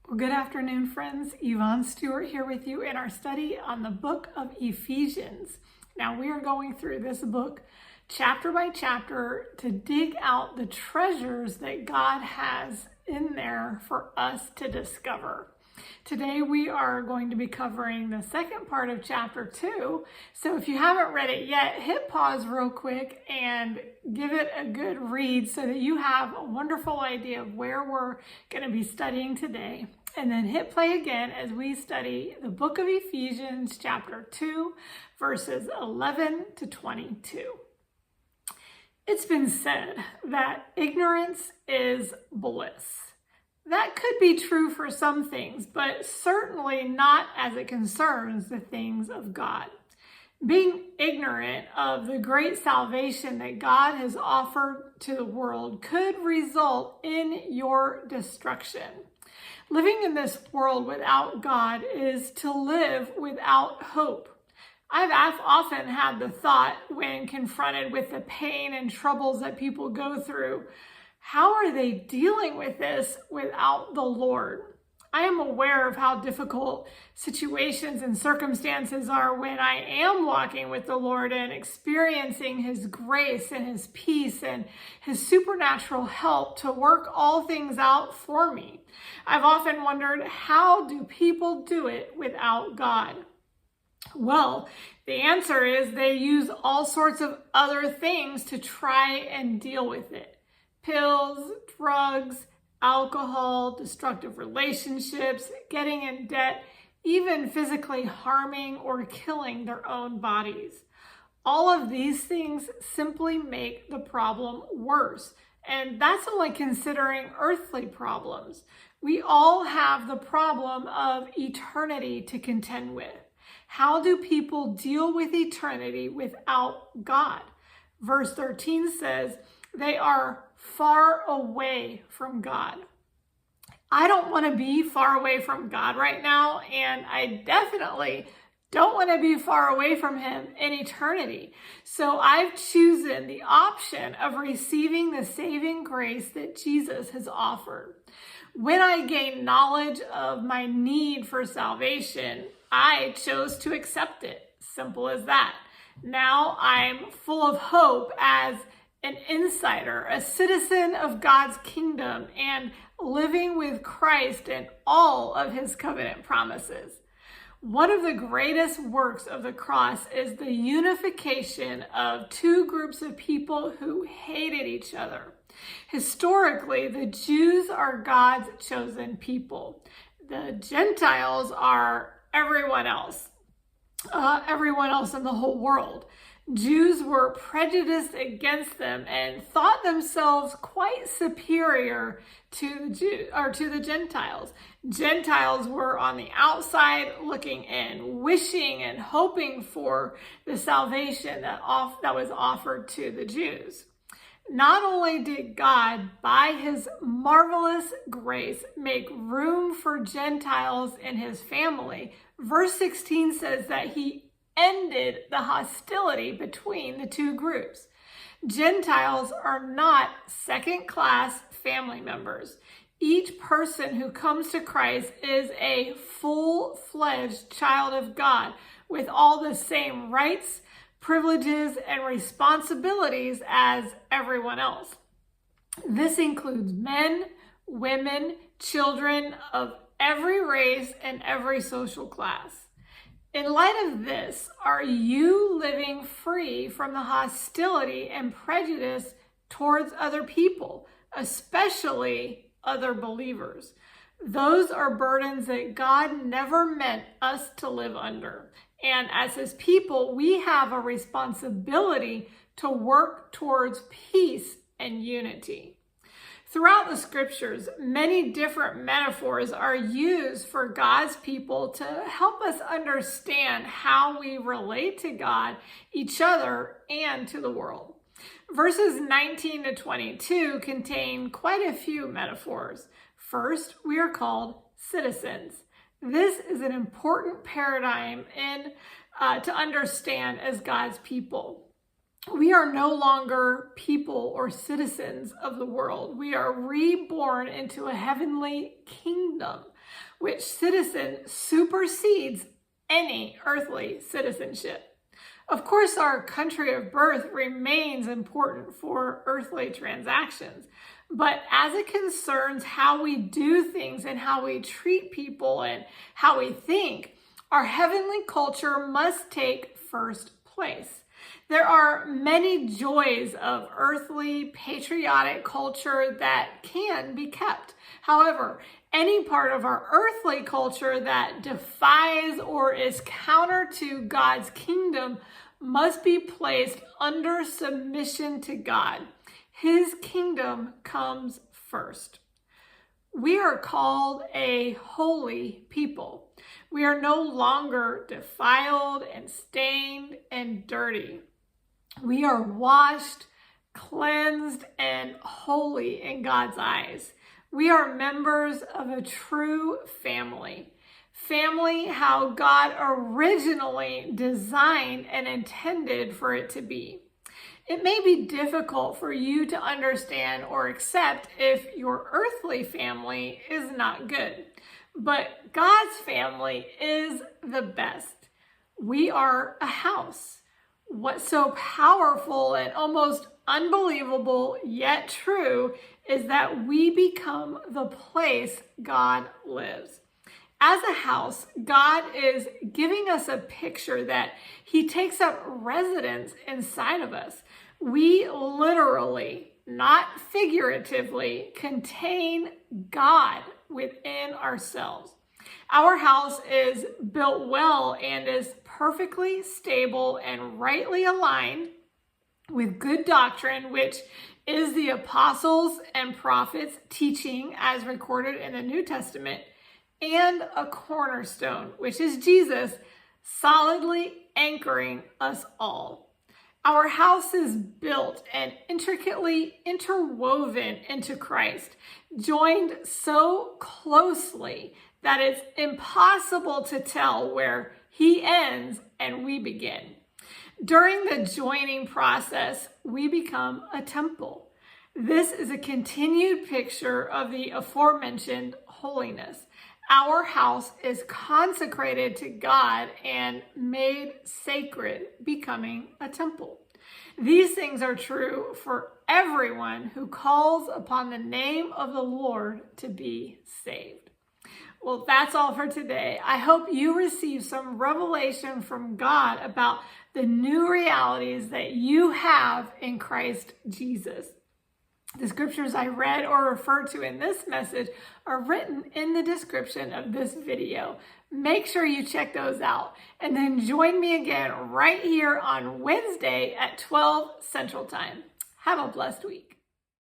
Well, good afternoon, friends. Yvonne Stewart here with you in our study on the book of Ephesians. Now, we are going through this book chapter by chapter to dig out the treasures that God has in there for us to discover. Today, we are going to be covering the second part of chapter 2. So if you haven't read it yet, hit pause real quick and give it a good read so that you have a wonderful idea of where we're going to be studying today. And then hit play again as we study the book of Ephesians chapter 2, verses 11 to 22. It's been said that ignorance is bliss. That could be true for some things, but certainly not as it concerns the things of God. Being ignorant of the great salvation that God has offered to the world could result in your destruction. Living in this world without God is to live without hope. I've often had the thought when confronted with the pain and troubles that people go through, how are they dealing with this without the Lord? I am aware of how difficult situations and circumstances are when I am walking with the Lord and experiencing His grace and His peace and His supernatural help to work all things out for me. I've often wondered, how do people do it without God? Well, the answer is they use all sorts of other things to try and deal with it. Pills, drugs, alcohol, destructive relationships, getting in debt, even physically harming or killing their own bodies. All of these things simply make the problem worse. And that's only considering earthly problems. We all have the problem of eternity to contend with. How do people deal with eternity without God? Verse 13 says, they are far away from God. I don't want to be far away from God right now, and I definitely don't want to be far away from Him in eternity. So I've chosen the option of receiving the saving grace that Jesus has offered. When I gained knowledge of my need for salvation, I chose to accept it. Simple as that. Now I'm full of hope as an insider, a citizen of God's kingdom, and living with Christ and all of His covenant promises. One of the greatest works of the cross is the unification of two groups of people who hated each other. Historically, the Jews are God's chosen people. The Gentiles are everyone else in the whole world. Jews were prejudiced against them and thought themselves quite superior to the Gentiles. Gentiles were on the outside looking in, wishing and hoping for the salvation that was offered to the Jews. Not only did God, by His marvelous grace, make room for Gentiles in His family, verse 16 says that He ended the hostility between the two groups. Gentiles are not second-class family members. Each person who comes to Christ is a full-fledged child of God with all the same rights, privileges, and responsibilities as everyone else. This includes men, women, children of every race and every social class. In light of this, are you living free from the hostility and prejudice towards other people, especially other believers? Those are burdens that God never meant us to live under. And as His people, we have a responsibility to work towards peace and unity. Throughout the scriptures, many different metaphors are used for God's people to help us understand how we relate to God, each other, and to the world. Verses 19 to 22 contain quite a few metaphors. First, we are called citizens. This is an important paradigm to understand as God's people. We are no longer people or citizens of the world. We are reborn into a heavenly kingdom. which citizen supersedes any earthly citizenship. Of course, our country of birth remains important for earthly transactions, but as it concerns how we do things and how we treat people and how we think, our heavenly culture must take first place. There are many joys of earthly patriotic culture that can be kept. However, any part of our earthly culture that defies or is counter to God's kingdom must be placed under submission to God. His kingdom comes first. We are called a holy people. We are no longer defiled and stained and dirty. We are washed, cleansed, and holy in God's eyes. We are members of a true family. Family how God originally designed and intended for it to be. It may be difficult for you to understand or accept if your earthly family is not good, but God's family is the best. We are a house. What's so powerful and almost unbelievable yet true is that we become the place God lives. As a house, God is giving us a picture that He takes up residence inside of us. We literally, not figuratively, contain God within ourselves. Our house is built well and is perfectly stable and rightly aligned with good doctrine, which is the apostles and prophets' teaching as recorded in the New Testament, and a cornerstone, which is Jesus, solidly anchoring us all. Our house is built and intricately interwoven into Christ, joined so closely that it's impossible to tell where He ends and we begin. During the joining process, we become a temple. This is a continued picture of the aforementioned holiness. Our house is consecrated to God and made sacred, becoming a temple. These things are true for everyone who calls upon the name of the Lord to be saved. Well, that's all for today. I hope you receive some revelation from God about the new realities that you have in Christ Jesus. The scriptures I read or referred to in this message are written in the description of this video. Make sure you check those out. And then join me again right here on Wednesday at 12 Central Time. Have a blessed week.